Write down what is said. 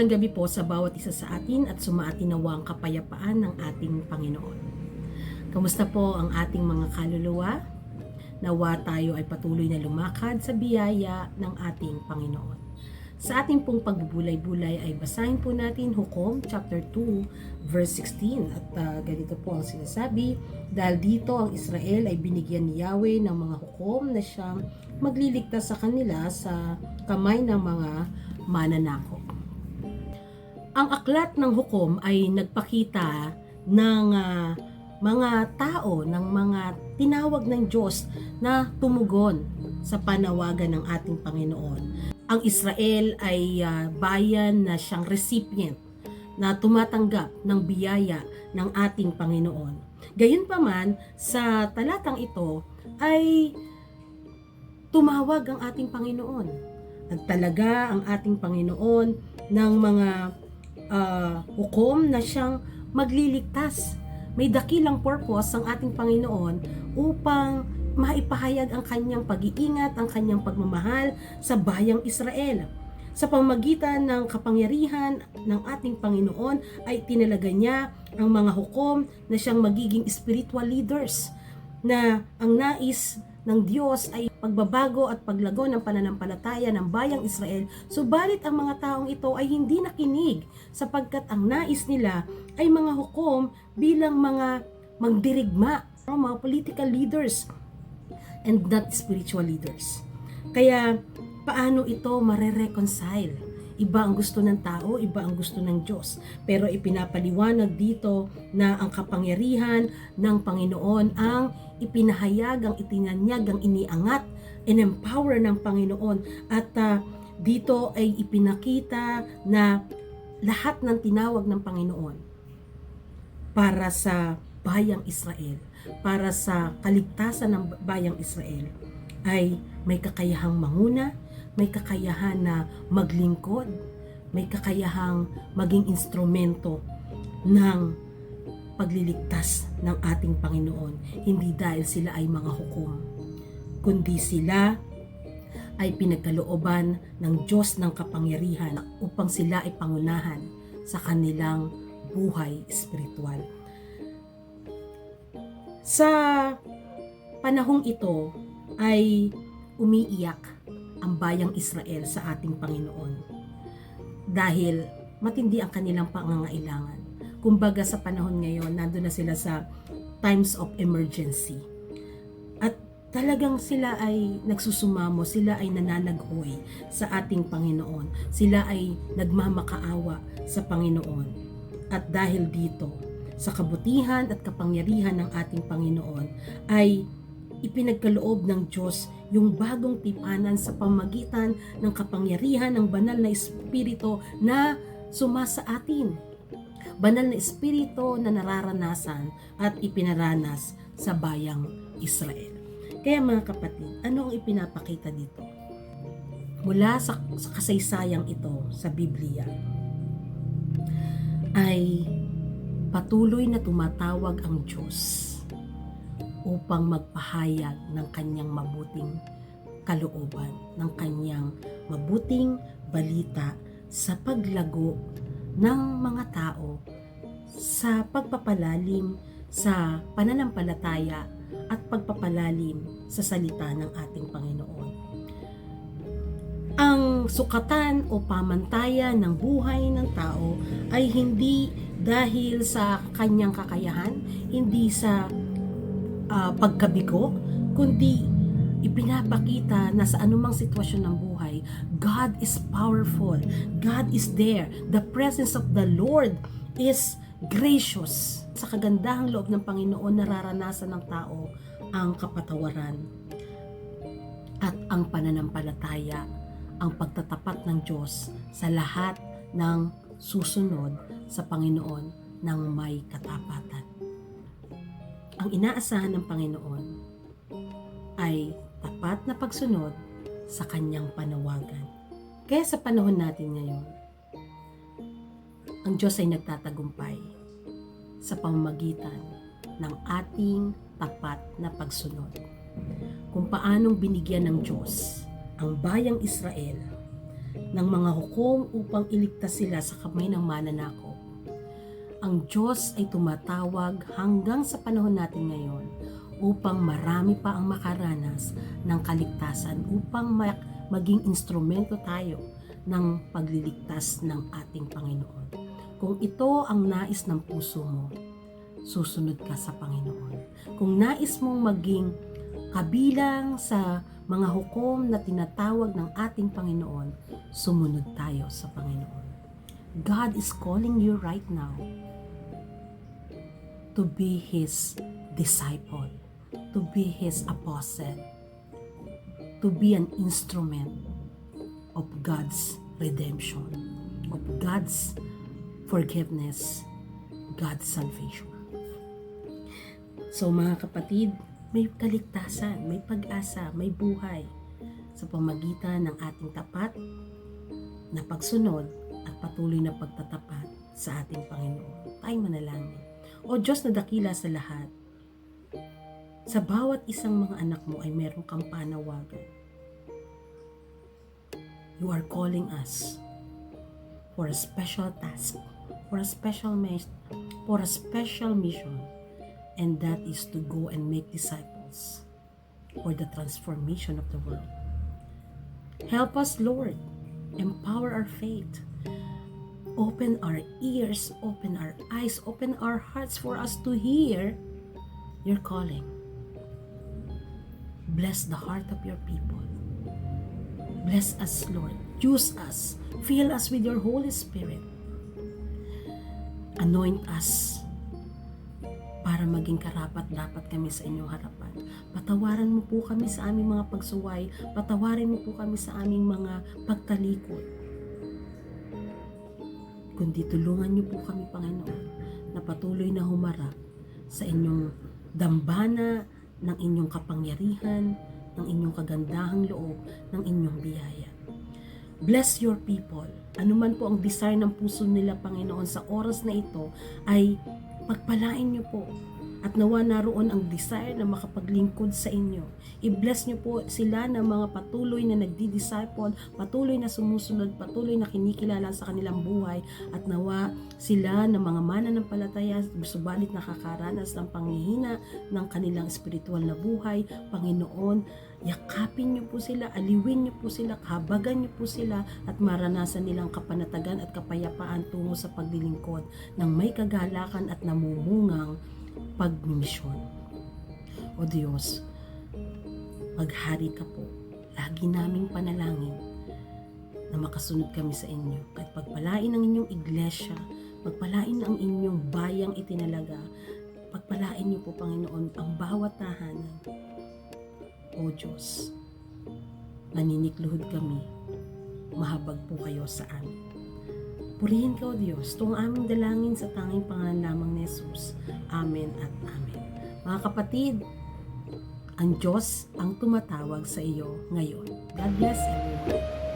Mapagpalang gabi po sa bawat isa sa atin at sumaatin nawa ang kapayapaan ng ating Panginoon. Kamusta po ang ating mga kaluluwa? Nawa tayo ay patuloy na lumakad sa biyaya ng ating Panginoon. Sa ating pong pagbubulay-bulay ay basahin po natin Hukom chapter 2 verse 16 at ganito po ang sinasabi, dahil dito ang Israel ay binigyan ni Yahweh ng mga hukom na siyang magliligtas sa kanila sa kamay ng mga mananakop. Ang aklat ng hukom ay nagpakita ng mga tao, ng mga tinawag ng Diyos na tumugon sa panawagan ng ating Panginoon. Ang Israel ay bayan na siyang recipient na tumatanggap ng biyaya ng ating Panginoon. Gayunpaman, sa talatang ito ay tumawag ang ating Panginoon. Nagtalaga ang ating Panginoon ng mga hukom na siyang magliligtas. May dakilang purpose ang ating Panginoon upang maipahayag ang kanyang pag-iingat, ang kanyang pagmamahal sa bayang Israel. Sa pamamagitan ng kapangyarihan ng ating Panginoon ay tinalaga niya ang mga hukom na siyang magiging spiritual leaders, na ang nais ng Diyos ay pagbabago at paglago ng pananampalataya ng bayang Israel. Subalit ang mga taong ito ay hindi nakinig sapagkat ang nais nila ay mga hukom bilang mga magdirigma, mga political leaders and not spiritual leaders. Kaya paano ito mare-reconcile? Iba ang gusto ng tao, iba ang gusto ng Diyos. Pero ipinapaliwanag dito na ang kapangyarihan ng Panginoon ang ipinahayag, ang itinanyag, ang iniangat, in-empower ng Panginoon. At dito ay ipinakita na lahat ng tinawag ng Panginoon para sa bayang Israel, para sa kaligtasan ng bayang Israel, ay may kakayahang manguna, may kakayahan na maglingkod, may kakayahang maging instrumento ng pagliligtas ng ating Panginoon. Hindi dahil sila ay mga hukom, kundi sila ay pinagkalooban ng Diyos ng kapangyarihan upang sila ay pangunahan sa kanilang buhay espiritual. Sa panahong ito ay umiiyak ang bayang Israel sa ating Panginoon dahil matindi ang kanilang pangangailangan. Kumbaga sa panahon ngayon, nandun na sila sa times of emergency. At talagang sila ay nagsusumamo, sila ay nananaghoy sa ating Panginoon. Sila ay nagmamakaawa sa Panginoon. At dahil dito, sa kabutihan at kapangyarihan ng ating Panginoon, ay ipinagkaloob ng Diyos yung bagong tipanan sa pamagitan ng kapangyarihan ng banal na Espiritu na sumasa atin. Banal na Espiritu na nararanasan at ipinaranas sa bayang Israel. Kaya mga kapatid, ano ang ipinapakita dito? Mula sa kasaysayang ito sa Biblia ay patuloy na tumatawag ang Diyos upang magpahayag ng kanyang mabuting kalooban, ng kanyang mabuting balita sa paglago ng mga tao sa pagpapalalim sa pananampalataya at pagpapalalim sa salita ng ating Panginoon. Ang sukatan o pamantayan ng buhay ng tao ay hindi dahil sa kanyang kakayahan, hindi sa pagkabigo, kundi ipinapakita na sa anumang sitwasyon ng buhay, God is powerful. God is there. The presence of the Lord is gracious. Sa kagandahang loob ng Panginoon, nararanasan ng tao ang kapatawaran at ang pananampalataya, ang pagtatapat ng Diyos sa lahat ng susunod sa Panginoon ng may katapatan. Ang inaasahan ng Panginoon ay tapat na pagsunod sa kanyang panawagan. Kaya sa panahon natin ngayon, ang Diyos ay nagtatagumpay sa pamamagitan ng ating tapat na pagsunod. Kung paanong binigyan ng Diyos ang bayang Israel ng mga hukom upang iligtas sila sa kamay ng mananakop. Ang Diyos ay tumatawag hanggang sa panahon natin ngayon upang marami pa ang makaranas ng kaligtasan, upang maging instrumento tayo ng pagliligtas ng ating Panginoon. Kung ito ang nais ng puso mo, susunod ka sa Panginoon. Kung nais mong maging kabilang sa mga hukom na tinatawag ng ating Panginoon, sumunod tayo sa Panginoon. God is calling you right now to be His disciple, to be His apostle, to be an instrument of God's redemption, of God's forgiveness, God's salvation. So mga kapatid, may kaligtasan, may pag-asa, may buhay sa pamagitan ng ating tapat na pagsunod at patuloy na pagtatapat sa ating Panginoon. Tayo manalangin. O Diyos na dakila sa lahat, sa bawat isang mga anak mo ay meron kang panawagan. You are calling us for a special task, for a special mission, and that is to go and make disciples for the transformation of the world. Help us, Lord. Empower our faith. Open our ears, open our eyes, open our hearts for us to hear your calling. Bless the heart of your people. Bless us, Lord. Use us. Fill us with your Holy Spirit. Anoint us para maging karapat-dapat kami sa inyong harapan. Patawaran mo po kami sa aming mga pagsuway. Patawarin mo po kami sa aming mga pagtalikod. Kundi tulungan niyo po kami, Panginoon, na patuloy na humarap sa inyong dambana ng inyong kapangyarihan, ng inyong kagandahang loob, ng inyong biyaya. Bless your people. Ano man po ang desire ng puso nila, Panginoon, sa oras na ito ay pagpalain niyo po at nawa naroon ang desire na makapaglingkod sa inyo. I-bless niyo po sila ng mga patuloy na nagdi-disciple, patuloy na sumusunod, patuloy na kinikilala sa kanilang buhay, at nawa sila ng mga mananampalataya, subalit nakakaranas ng panghihina ng kanilang espiritual na buhay. Panginoon, yakapin niyo po sila, aliwin niyo po sila, kahabagan niyo po sila, at maranasan nilang kapanatagan at kapayapaan tungo sa paglilingkod ng may kagalakan at namumungang pagmisyon. O Diyos, maghari ka po. Lagi naming panalangin na makasunod kami sa inyo. Kahit pagpalain ang inyong iglesia, pagpalain ang inyong bayang itinalaga, pagpalain niyo po, Panginoon, ang bawat tahanan. O Diyos, naninikluhod kami, mahabag po kayo sa amin. Purihin ka, O Diyos, itong aming dalangin sa tanging pangalan lamang ni Jesus. Amen at amen. Mga kapatid, ang Diyos ang tumatawag sa iyo ngayon. God bless everyone.